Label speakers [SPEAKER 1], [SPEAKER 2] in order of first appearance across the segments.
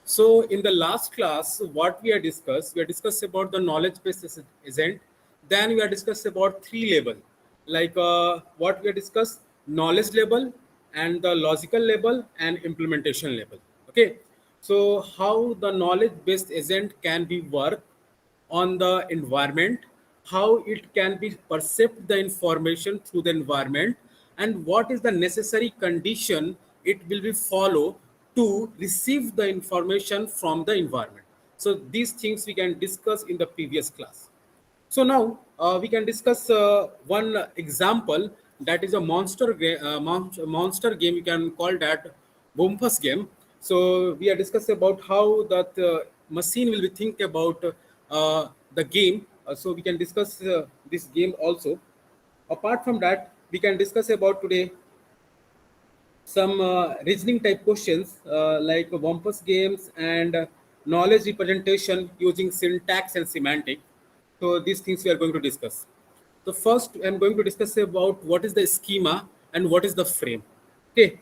[SPEAKER 1] So in the last class, what we have discussed about the knowledge-based agent. Then we have discussed about three level, like what we have discussed, knowledge level and the logical level and implementation level. Okay, so how the knowledge-based agent can be work on the environment, how it can be perceived the information through the environment, and what is the necessary condition it will be follow to receive the information from the environment. So these things we can discuss in the previous class. So now we can discuss one example, that is a monster game. You can call that Bumpus game. So we are discussing about how that machine will be think about the game. So we can discuss this game also. Apart from that, we can discuss about today some reasoning type questions like Wampus games and knowledge representation using syntax and semantic. So these things we are going to discuss. So first, I'm going to discuss about what is the schema and what is the frame. Okay.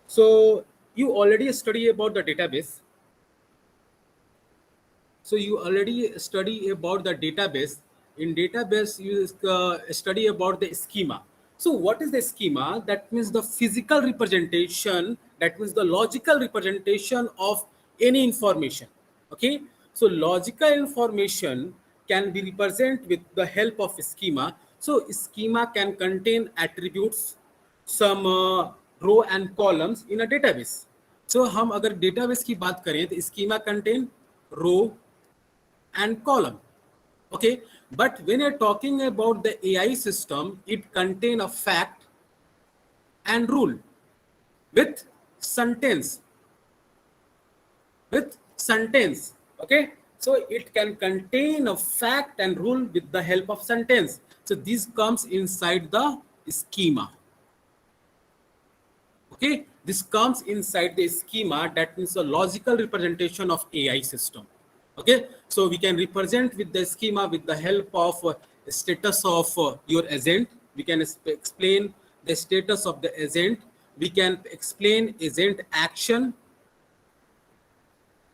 [SPEAKER 1] So you already study about the database. So you already study about the database. In database, you study about the schema. So what is the schema? That means the physical representation. That means the logical representation of any information. Okay. So logical information can be represented with the help of schema. So schema can contain attributes, some row and columns in a database. So हम अगर database की बात करें तो schema contain row and column. Okay, but when you're talking about the AI system, it contain a fact and rule with sentence. Okay, so it can contain a fact and rule with the help of sentence. So this comes inside the schema. Okay, this comes inside the schema. That means a logical representation of AI system. Okay, so we can represent with the schema with the help of status of your agent. We can explain the status of the agent. We can explain agent action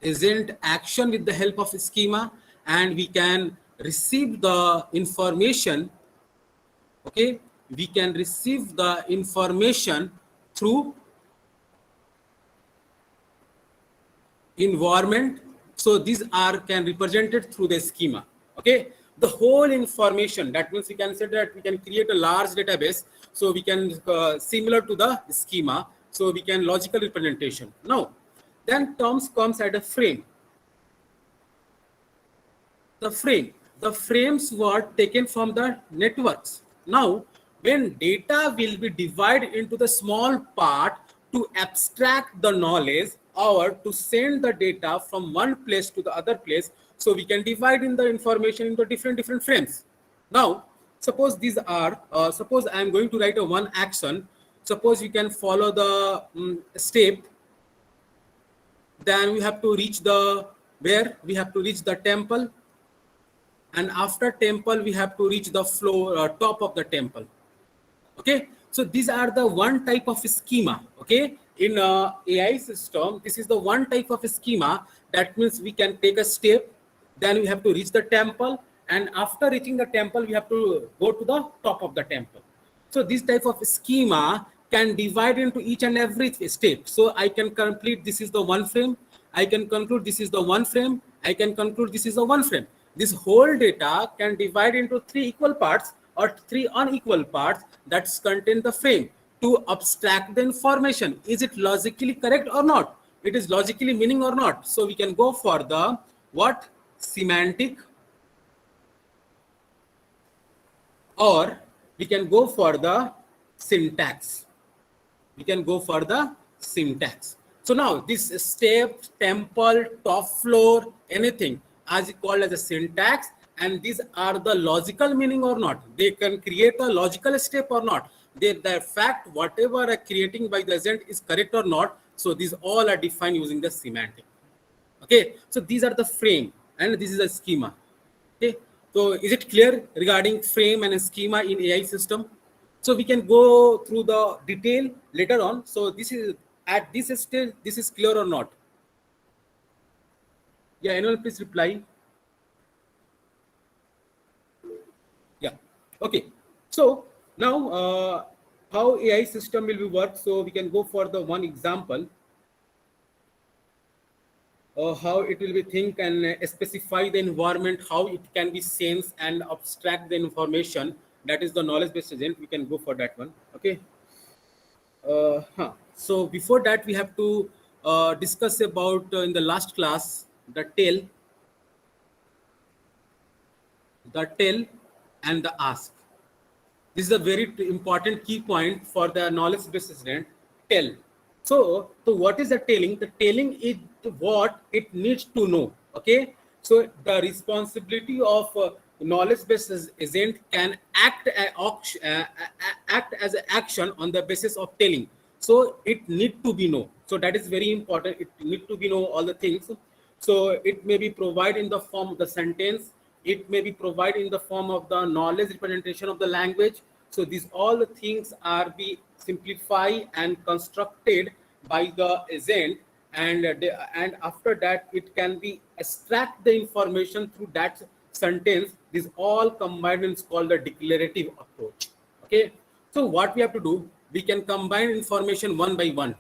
[SPEAKER 1] with the help of schema, and we can receive the information. Okay, we can receive the information through environment. So these are can represented through the schema. Okay, the whole information, that means we can say that we can create a large database, so we can similar to the schema, so we can logical representation. Now then terms comes at a frame. The frames were taken from the networks. Now when data will be divided into the small part to abstract the knowledge or to send the data from one place to the other place, so we can divide in the information into different frames. Now suppose these are suppose I am going to write a one action. Suppose you can follow the step. Then we have to reach the where we have to reach the temple, and after temple we have to reach the floor top of the temple. Okay, so these are the one type of schema. Okay, in AI system, this is the one type of schema. That means we can take a step, then we have to reach the temple, and after reaching the temple we have to go to the top of the temple. So this type of schema can divide into each and every step. So I can complete this is the one frame, I can conclude this is the one frame, I can conclude this is the one frame. This whole data can divide into three equal parts or three unequal parts that contain the frame to abstract the information. Is it logically correct or not? It is logically meaning or not? So we can go for the what? Semantic, or we can go for the syntax. We can go for the syntax. So now this step, temple, top floor, anything as called as a syntax, and these are the logical meaning or not. They can create a logical step or not. The fact whatever are creating by the agent is correct or not. So these all are defined using the semantic. Okay, so these are the frame and this is a schema. Okay, so is it clear regarding frame and schema in AI system? So we can go through the detail later on. So this is at this stage, this is clear or not? Yeah, anyone please reply. Yeah. Okay. So now how AI system will be work? So we can go for the one example. How it will be think and specify the environment, how it can be sense and abstract the information. That is the knowledge based agent. We can go for that one. Okay. So before that, we have to discuss about in the last class the tell, and the ask. This is a very important key point for the knowledge based assessment. Tell. So what is the telling? The telling is what it needs to know. Okay. So the responsibility of knowledge based agent can act as an action on the basis of telling. So it need to be know. So that is very important. It need to be know all the things. So it may be provided in the form of the sentence. It may be provided in the form of the knowledge representation of the language. So these all the things are be simplified and constructed by the agent, and and after that it can be extract the information through that sentence. This all combined is called the declarative approach. Okay. So what we have to do, we can combine information one by one.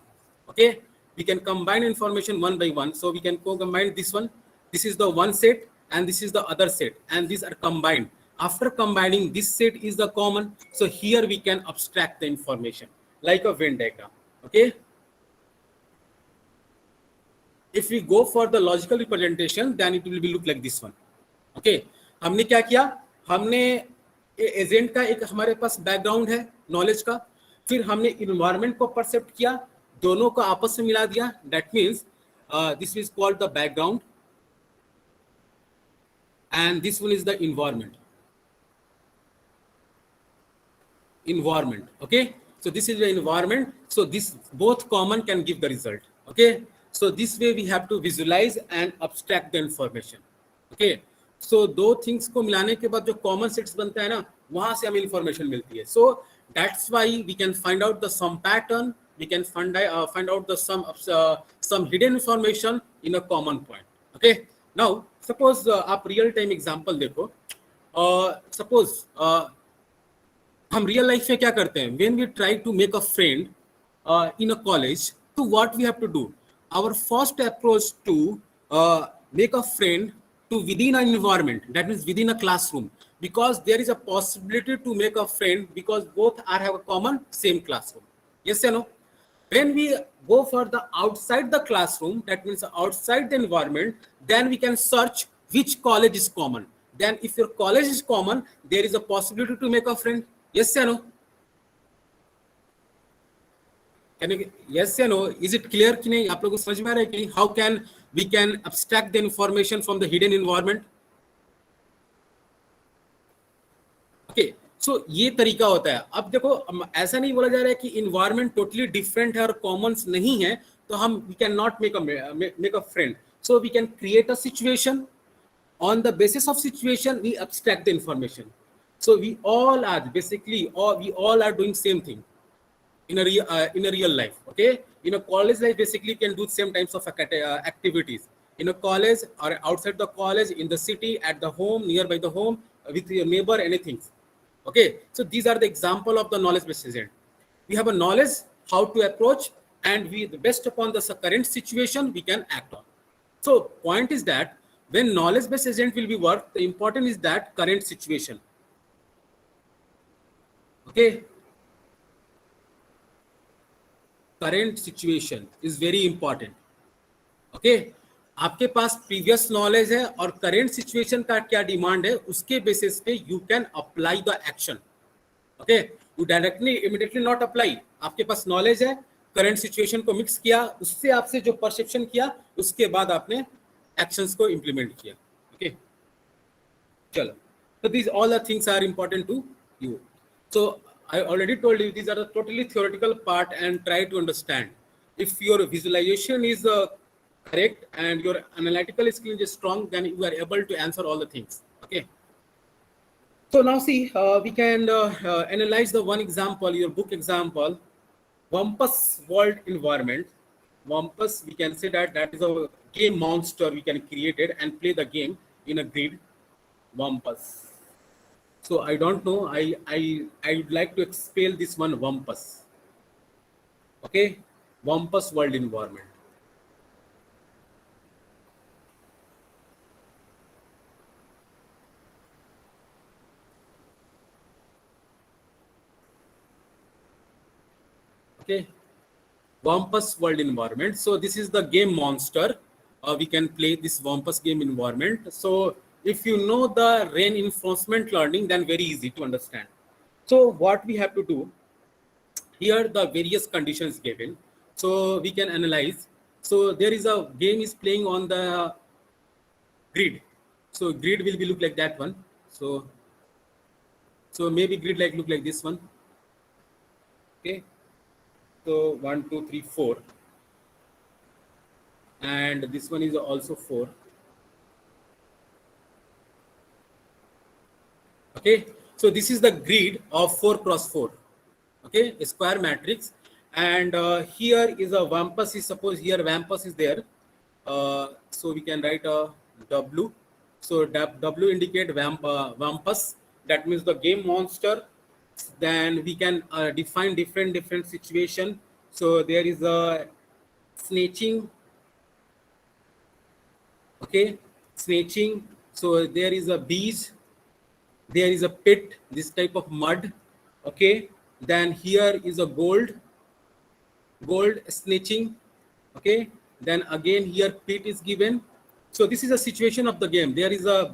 [SPEAKER 1] Okay, we can combine information one by one. So we can co-combine this one. This is the one set and this is the other set, and these are combined. After combining, this set is the common. So here we can abstract the information like a Venn diagram. Okay. If we go for the logical representation, then it will be look like this one. Okay. हमने क्या किया, हमने agent का एक हमारे पास background है knowledge का, फिर हमने इन्वायरमेंट को परसेप्ट किया, दोनों को आपस में मिला दिया. That means this is called the background and this one is the environment. Okay, so this is the environment. So this both common can give the result. Okay, so this way we have to visualize and abstract the information. Okay, so दो things को मिलाने के बाद जो common sets बनता है ना, वहां से हमें इंफॉर्मेशन मिलती है. So that's why we can find out the some pattern, we can find out the some hidden information in a common point. Okay, now suppose आप रियल टाइम एग्जांपल देखो. सपोज हम रियल लाइफ में क्या करते हैं, when we try to make a friend in a college, तो what we have to do, our first approach to make a friend to within an environment, that means within a classroom, because there is a possibility to make a friend because both are have a common same classroom. Yes or no? When we go for the outside the classroom, that means outside the environment, then we can search which college is common. Then if your college is common, there is a possibility to make a friend. Yes or no? Can you, yes or no? Is it clear कि नहीं, आप लोगों को समझ में आ रहा है कि how can we can abstract the information from the hidden environment? Okay, so ये तरीका होता है. अब देखो ऐसा नहीं बोला जा रहा है कि environment totally different है और commons नहीं है, तो हम we cannot make a friend. So we can create a situation. On the basis of situation, we abstract the information. So we all are basically, or we all are doing same thing in a real life. Okay, in a college life, basically you can do same types of activities in a college or outside the college, in the city, at the home, nearby the home, with your neighbor, anything. Okay, so these are the example of the knowledge based agent. We have a knowledge how to approach, and we based upon the current situation we can act on. So point is that when knowledge based agent will be work, the important is that current situation. Okay, current situation is very important. Okay, आपके पास previous knowledge है और current situation का क्या demand है, उसके basis पे you can apply the action. Okay, you directly immediately not apply. आपके पास knowledge है, करंट सिचुएशन को मिक्स किया, उससे आपसे जो परसेप्शन किया, उसके बाद आपने एक्शंस को इंप्लीमेंट किया. ओके, चलो, so these all the things are important to you. So I already told you these are the totally theoretical part, and try to understand. If your visualization is correct and your analytical skill is strong, then you are able to answer all the things. Okay. So now see, we can analyze the one example, your book example, Wampus World Environment. Wampus, we can say that that is a game monster we can create it and play the game in a grid. Wampus. So I don't know. I would like to expel this one Wampus. Okay, Wampus world environment. Okay, Wampus world environment. So this is the game monster. We can play this Wampus game environment. So if you know the reinforcement learning, then very easy to understand. So what we have to do here, the various conditions given. So we can analyze. So there is a game is playing on the grid. So grid will be look like that one. So maybe grid like look like this one. Okay. So 1, 2, 3, 4. And this one is also 4. Okay, so this is the grid of 4 cross 4. Okay, a square matrix, and here is a Wampus. Is suppose here Wampus is there, so we can write a W. So W indicate Wampus. That means the game monster. Then we can define different situation. So there is a snatching. Okay, snatching. So there is a bees, there is a pit, this type of mud. Okay, then here is a gold snitching. Okay, then again here pit is given. So this is a situation of the game. There is a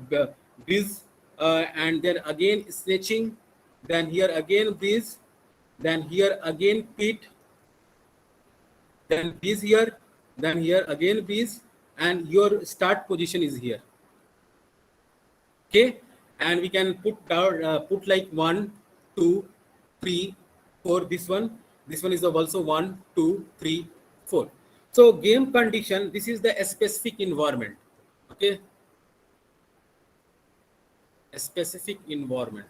[SPEAKER 1] biz, and then again snitching, then here again biz, then here again pit, then biz here, then here again biz, and your start position is here. Okay, and we can put down put like 1, 2, 3, 4. This one is also 1, 2, 3, 4. So game condition, this is the specific environment. Okay, a specific environment.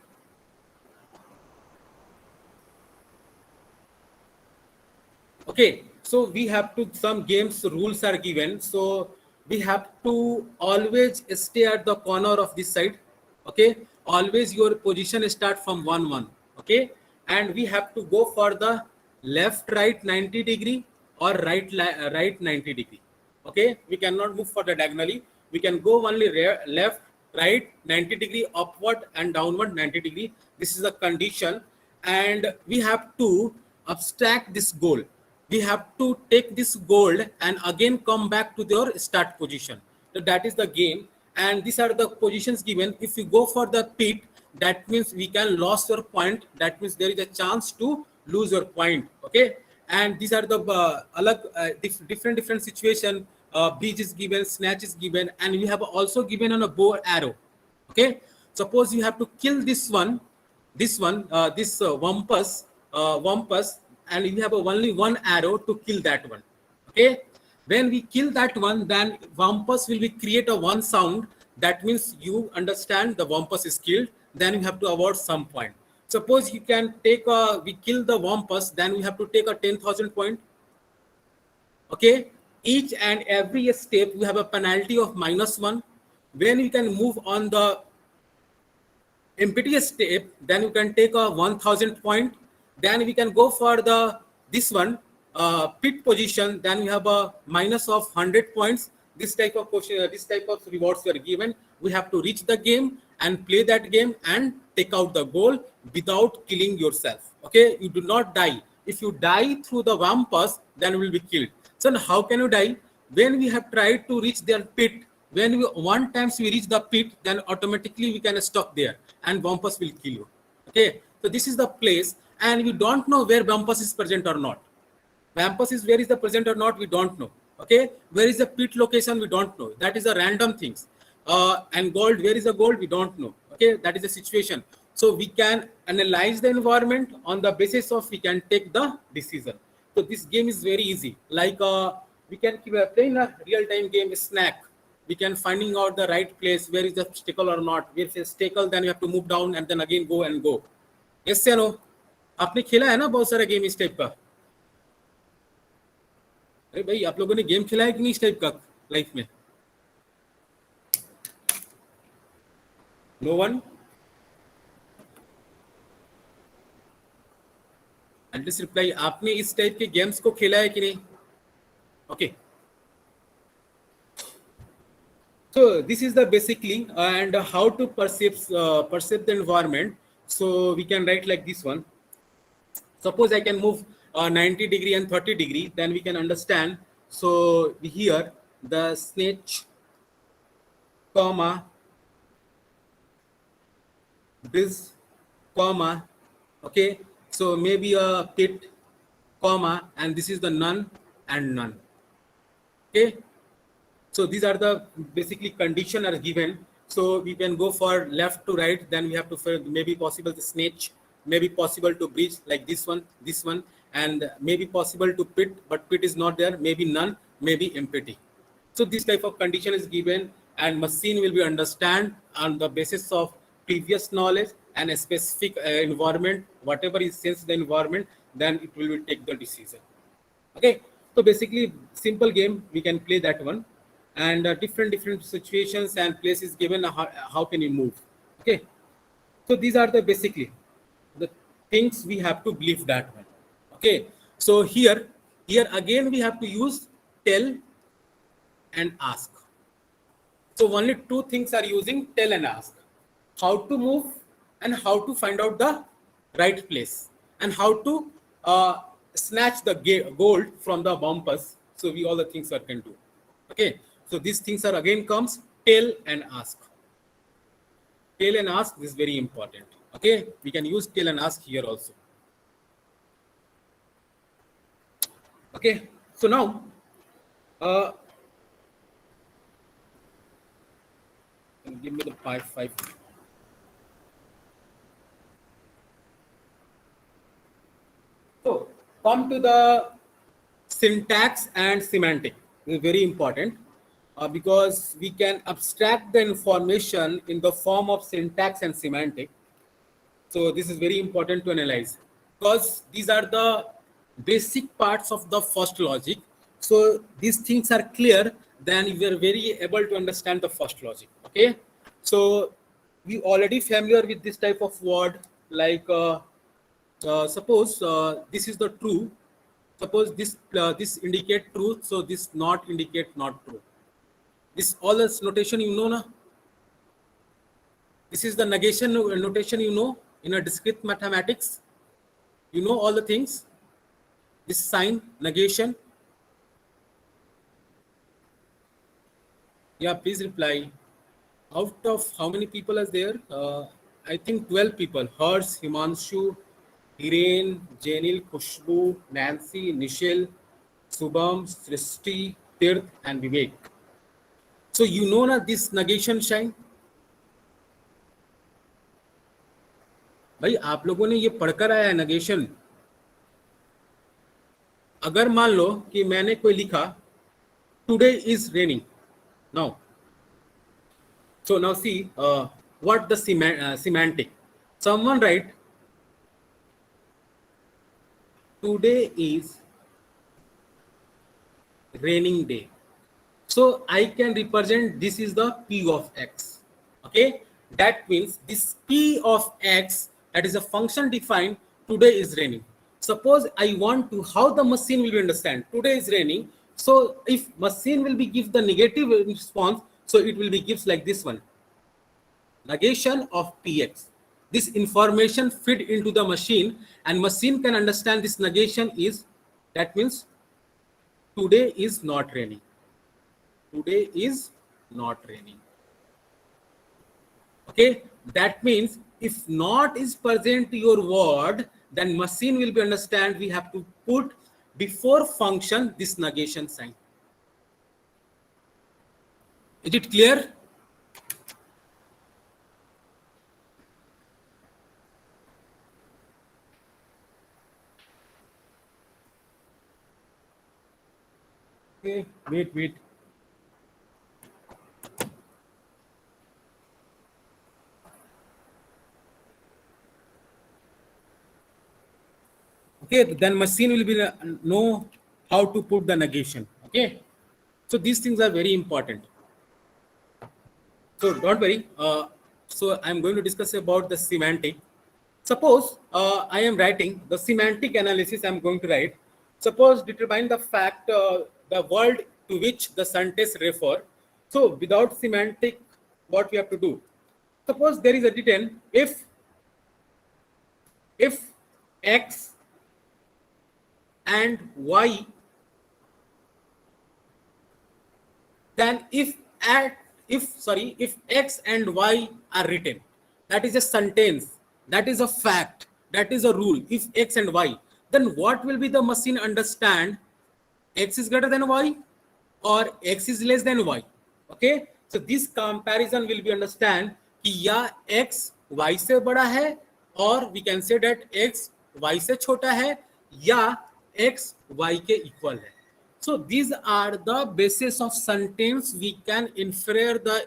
[SPEAKER 1] Okay, so we have to, some games rules are given. So we have to always stay at the corner of this side. Okay, always your position start from 1, 1. Okay, and we have to go for the left right 90 degree or right 90 degree. Okay, we cannot move for the diagonally. We can go only left right 90 degree, upward and downward 90 degree. This is the condition, and we have to abstract this goal. We have to take this gold and again come back to their start position. So that is the game, and these are the positions given. If you go for the pit, that means we can lose your point. That means there is a chance to lose your point. Okay, and these are the different situation. Breach is given, snatch is given, and we have also given on a bow arrow. Okay, suppose you have to kill this Wampus, and you have only one arrow to kill that one. Okay, when we kill that one, then Wampus will be create a one sound. That means you understand the Wampus is killed. Then you have to award some point. Suppose you can take we kill the Wampus, then we have to take a 10,000 point. Okay, each and every step we have a penalty of -1. When we can move on the empty step, then you can take a 1,000 point. Then we can go for the this one pit position. Then we have a minus of 100 points. This type of question, this type of rewards were given. We have to reach the game and play that game and take out the goal without killing yourself. Okay, you do not die. If you die through the Wampus, then you will be killed. So how can you die? When we have tried to reach their pit, when we one times we reach the pit, then automatically we can stop there and Wampus will kill you. Okay, so this is the place, and we don't know where Wampus is present or not. Wampus is where is the present or not, we don't know. Okay, where is the pit location, we don't know. That is a random things. And gold, where is the gold, we don't know. Okay, that is the situation. So we can analyze the environment, on the basis of we can take the decision. So this game is very easy. Like we can keep playing a real-time game snack. We can finding out the right place, where is the obstacle or not. Where is the obstacle, then you have to move down and then again go and go. Yes या no? आपने खेला है ना बहुत सारे game इस type का? अरे भाई आप लोगों ने गेम खेला है कि नहीं इस टाइप का लाइफ में? No one? एटलीस्ट रिप्लाई, आपने इस टाइप के गेम्स को खेला है कि नहीं? Okay, so this is the basically and how to perceive the environment. So we can write like this one. Suppose I can move 90 degree and 30 degree, then we can understand. So here the snitch, comma, this, comma, okay. So maybe a pit, comma, and this is the none and none. Okay. So these are the basically condition are given. So we can go for left to right. Then we have to maybe possible the snitch, maybe possible to bridge like this one, and maybe possible to pit, but pit is not there. Maybe none, maybe empty. So this type of condition is given, and machine will be understand on the basis of previous knowledge and a specific environment. Whatever is sense the environment, then it will take the decision. Okay, so basically simple game we can play that one, and different situations and places given, how can you move. Okay, so these are the basically the things we have to believe that one. Okay, so here again we have to use tell and ask. So only two things are using tell and ask. How to move and how to find out the right place and how to snatch the gold from the bumpers. So we all the things that can do. Okay. So these things are again comes tell and ask. Tell and ask is very important. Okay. We can use tell and ask here also. Okay. So now uh, give me the five. So come to the syntax and semantic. This is very important because we can abstract the information in the form of syntax and semantic. So this is very important to analyze because these are the basic parts of the first logic. So these things are clear, then we are very able to understand the first logic. Okay, so we already familiar with this type of word like suppose this is the true. Suppose this indicate truth, so this not indicate not true. This all this notation you know na. This is the negation notation you know in a discrete mathematics. You know all the things. This sign negation. Yeah, please reply. Out of how many people are there? I think 12 people. Hers, Himanshu, Hiren, Janil, Kushbu, Nancy, Nishil, Subham, Srishti, Tirth, and Vivek. So you know na this negation sign. भाई आप लोगों ने ये पढ़कर आया है negation. अगर मान लो कि मैंने कोई लिखा today is raining now. So now see what the semantic. Someone write today is raining day. So I can represent this is the p of x. Okay, that means this p of x, that is a function defined today is raining. Suppose I want to how the machine will be understand today is raining. So if machine will be give the negative response, so it will be gives like this one, negation of px. This information feed into the machine and machine can understand this negation is, that means today is not raining. Today is not raining. Okay, that means if not is present your word, then machine will be understand we have to put before function this negation sign. Is it clear? Okay, wait. Okay, then machine will be no how to put the negation. Okay, so these things are very important. So don't worry. So I'm going to discuss about the semantic. Suppose I am writing the semantic analysis. I'm going to write. Suppose determine the fact, the word to which the sentence refer. So without semantic, what we have to do? Suppose there is a written if x and y, then if x and y are written, that is a sentence, that is a fact, that is a rule. If x and y, then what will be the machine understand? X is greater than y or x is less than y. Okay, so this comparison will be understand कि या x y से बड़ा है, और we can say that x y से छोटा है, या x y के equal है. So these are the basis of sentence we can infer the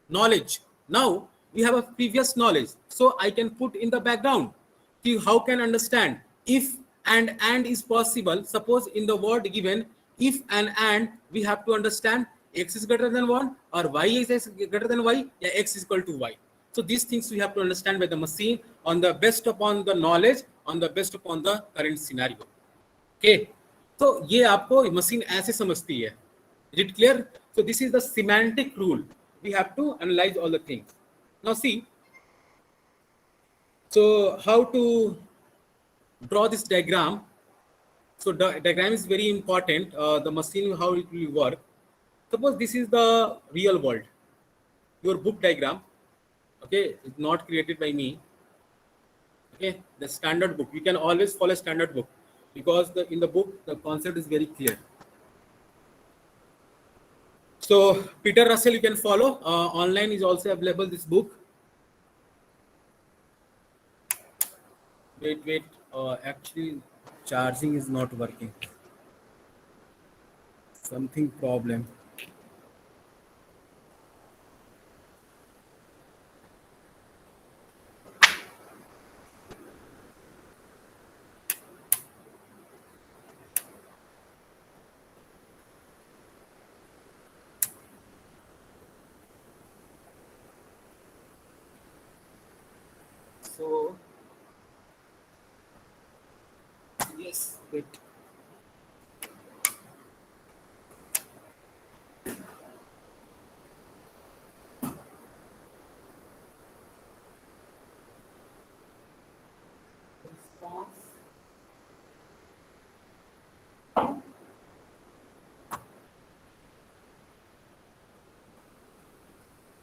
[SPEAKER 1] knowledge. Now we have a previous knowledge, so I can put in the background. See how can understand if and is possible. Suppose in the word given if and we have to understand x is greater than 1 or y is greater than y, yeah, x is equal to y. So these things we have to understand by the machine on the best upon the knowledge, on the best upon the current scenario. Okay, तो ये आपको machine ऐसे समझती है. Is it clear? So this is the semantic rule. We have to analyze all the things. Now see, so how to draw this diagram? So the diagram is very important. The machine, how it will work. Suppose this is the real world. Your book diagram, okay, it's not created by me. Okay, the standard book. You can always follow standard book because in the book the concept is very clear. So Peter Russell you can follow. Online is also available this book. Wait. Actually, charging is not working. Something problem. So yes, wait.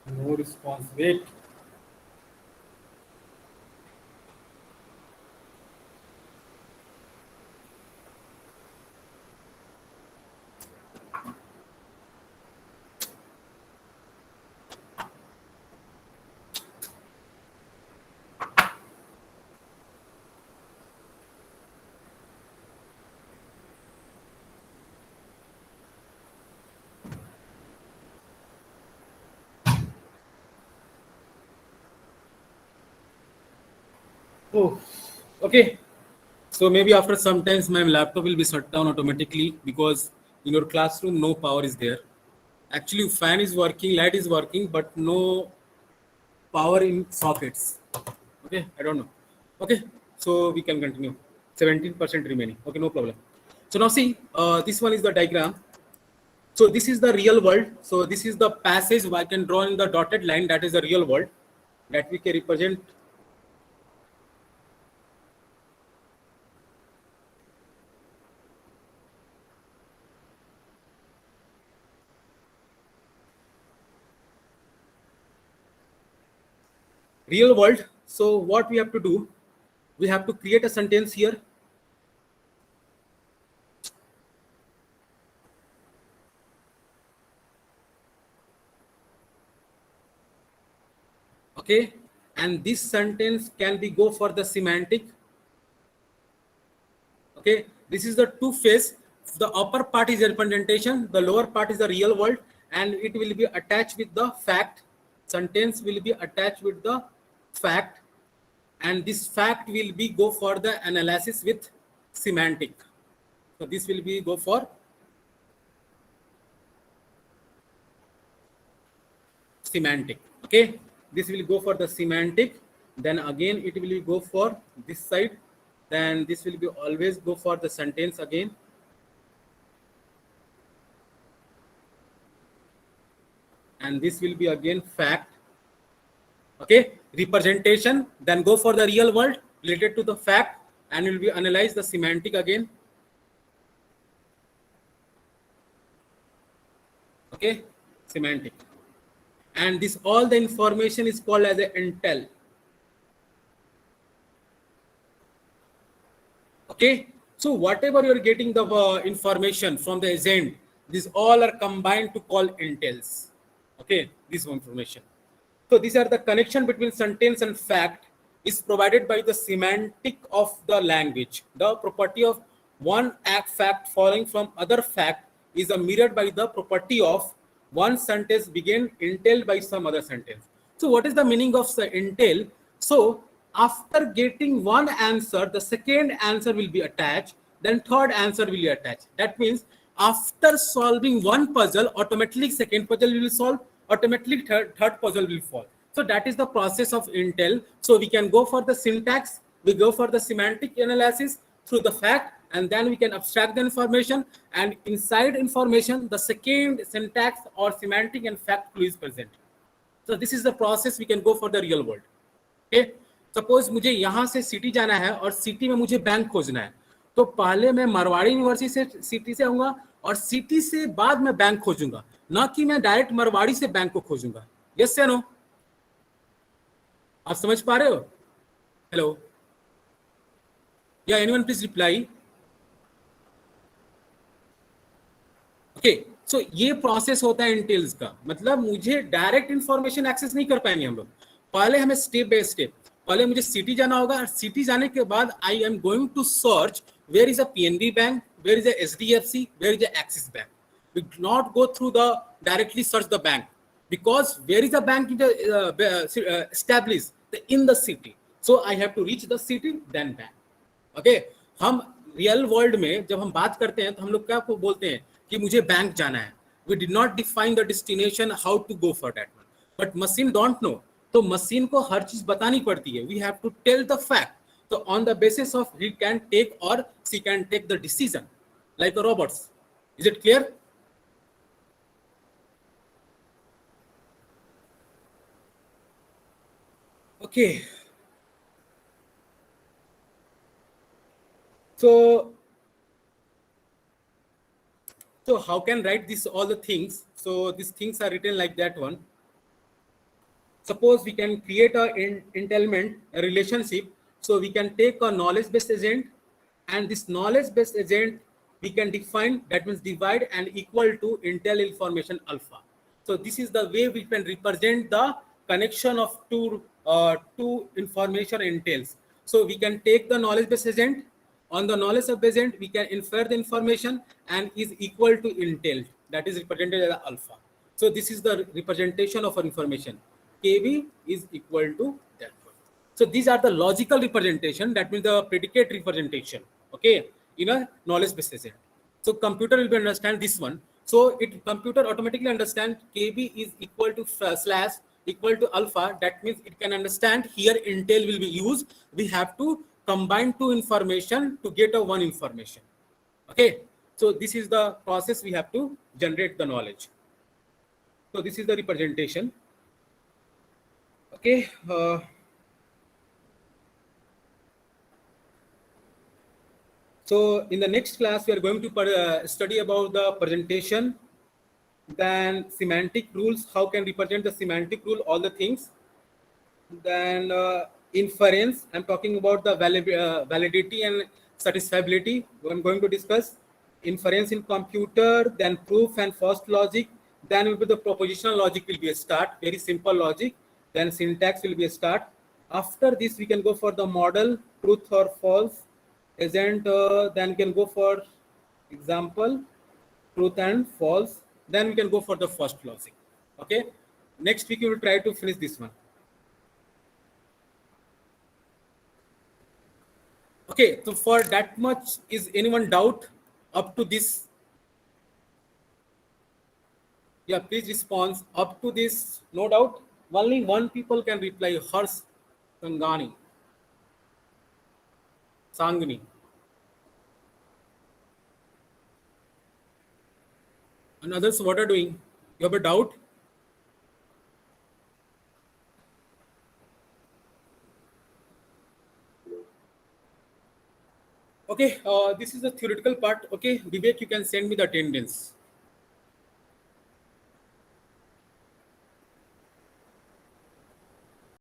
[SPEAKER 1] No response. Wait. Oh, okay. So maybe after some times my laptop will be shut down automatically because in your classroom no power is there. Actually, fan is working, light is working, but no power in sockets. Okay, I don't know. Okay, so we can continue. 17% remaining. Okay, no problem. So now see, this one is the diagram. So this is the real world. So this is the passage I can draw in the dotted line. That is the real world that we can represent. Real world. So what we have to do? We have to create a sentence here. Okay, and this sentence can be go for the semantic. Okay, this is the two phase. The upper part is representation, the lower part is the real world, and it will be attached with the fact. Sentence will be attached with the fact, and this fact will be go for the analysis with semantic. So this will be go for semantic. Okay, this will go for the semantic. Then again it will go for this side. Then this will be always go for the sentence again. And this will be again fact. Okay, representation. Then go for the real world related to the fact, and will be analyze the semantic again. Okay, semantic. And this all the information is called as a intel. Okay, so whatever you're getting the information from the agent, these all are combined to call intels. Okay, this information. So these are the connection between sentence and fact is provided by the semantic of the language. The property of one fact following from other fact is mirrored by the property of one sentence being entailed by some other sentence. So what is the meaning of the entail? So after getting one answer, the second answer will be attached, then third answer will be attached. That means after solving one puzzle, automatically second puzzle will solve, automatically third puzzle will fall. So that is the process of intel. So we can go for the syntax, we go for the semantic analysis through the fact, and then we can abstract the information, and inside information the second syntax or semantic and fact clue is present. So this is the process we can go for the real world. Okay, suppose मुझे यहाँ से city जाना है और city में मुझे bank खोजना है, तो पहले मैं मारवाड़ी यूनिवर्सिटी से सिटी से आऊंगा और सिटी से बाद में बैंक खोजूंगा, ना कि मैं डायरेक्ट मारवाड़ी से बैंक को खोजूंगा. यस या नो? आप समझ पा रहे हो? हेलो, या एनीवन प्लीज रिप्लाई. ओके, सो ये प्रोसेस होता है इंटेल्स का. मतलब मुझे डायरेक्ट इंफॉर्मेशन एक्सेस नहीं कर पाएंगे हम लोग, पहले हमें स्टेप बाय स्टेप, पहले मुझे सिटी जाना होगा और सिटी जाने के बाद I am going to search where is a PNB bank, where is a HDFC, where is a Axis bank. We do not go through the directly search the bank, because where is a bank established in the city, so I have to reach the city then bank. Okay, हम real world में जब हम बात करते हैं तो हम लोग क्या बोलते हैं कि मुझे बैंक जाना है. We did not define the destination, how to go for that one, but machine don't know. तो मशीन को हर चीज बतानी पड़ती है. We have to tell the fact. तो on the basis of he can take or she can take the decision like a robots. Is it clear? Okay, so how can write this all the things? So these things are written like that one. Suppose we can create a entailment, a relationship. So we can take a knowledge based agent, and this knowledge based agent we can define, that means divide and equal to intel information alpha. So this is the way we can represent the connection of two information entails. So we can take the knowledge based agent. On the knowledge of agent, we can infer the information and is equal to entailed, that is represented as alpha. So this is the representation of our information. KB is equal to that one. So these are the logical representation, that means the predicate representation. Okay, in a knowledge based agent. So computer will be understand this one. So it computer automatically understand KB is equal to slash equal to alpha. That means it can understand here intel will be used. We have to combine two information to get a one information. Okay, so this is the process we have to generate the knowledge. So this is the representation. Okay, so in the next class we are going to study about the presentation, then semantic rules, how can represent the semantic rule, all the things. Then inference, I'm talking about the validity and satisfiability. I'm going to discuss inference in computer, then proof and first logic, then will be the propositional logic will be a start, very simple logic, then syntax will be a start. After this we can go for the model, truth or false, agent, then we can go for example, truth and false, then we can go for the first logic. Okay, next week we will try to finish this one. Okay, so for that much, is anyone doubt? Up to this, yeah, please respond. Up to this, no doubt. Only one people can reply. Harsh Sangani, Sangani. And others, what are doing? You have a doubt? Okay, this is the theoretical part. Okay, Vivek, you can send me the attendance.